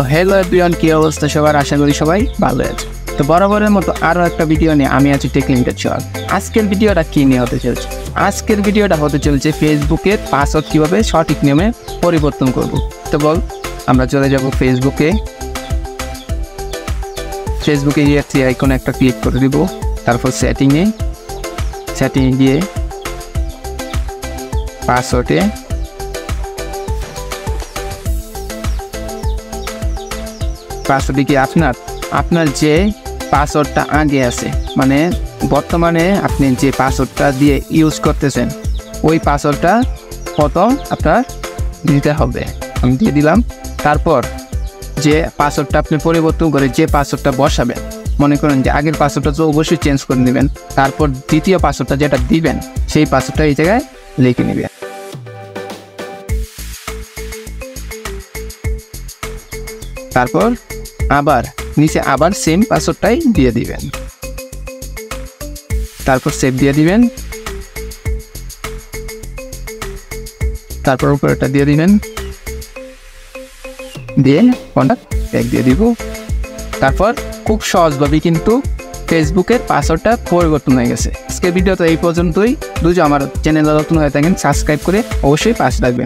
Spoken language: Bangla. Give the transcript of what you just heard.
হ্যালো এভরিওয়ান, কি অবস্থা সবার? আশা করি সবাই ভালো আছে। তো বরাবরের মতো আরও একটা ভিডিও নিয়ে আমি আছি টেক লিমিটেড চল। আজকের ভিডিওটা কী নিয়ে হতে চলছে? আজকের ভিডিওটা হতে চলছে ফেসবুকের পাসওয়ার্ড কীভাবে সঠিক নিয়মে পরিবর্তন করব। তো বল, আমরা চলে যাব ফেসবুকে গিয়ে থ্রি আইকনে একটা ক্লিক করে দিব। তারপর সেটিংয়ে গিয়ে পাসওয়ার্ডে কি আপনার যে পাসওয়ার্ডটা আগে আছে, মানে বর্তমানে আপনি যে পাসওয়ার্ডটা দিয়ে ইউজ করতেছেন ওই পাসওয়ার্ডটা প্রথম আপনার দিতে হবে। আমি দিয়ে দিলাম। তারপর যে পাসওয়ার্ডটা আপনি পরিবর্তন করে যে পাসওয়ার্ডটা বসাবেন, মনে করেন যে আগের পাসওয়ার্ডটা তো অবশ্যই চেঞ্জ করে নেবেন। তারপর দ্বিতীয় পাসওয়ার্ডটা যেটা দিবেন সেই পাসওয়ার্ডটা এই জায়গায় লিখে নেবেন। তারপর আবার নিচে আবার সেম পাসওয়ার্ডটাই দিয়ে দিবেন। তারপর সেভ দিয়ে দিবেন। তারপর উপরেটা দিয়ে দিবেন, দিয়ে কন্টাক্ট ট্যাগ দিয়ে দিব। তারপর খুব সহজভাবে কিন্তু ফেসবুকের পাসওয়ার্ডটা পরিবর্তন হয়ে গেছে। আজকের ভিডিও তো এই পর্যন্তই। যদি আমার চ্যানেলে নতুন হয়ে থাকেন সাবস্ক্রাইব করে অবশ্যই পাশে থাকবেন।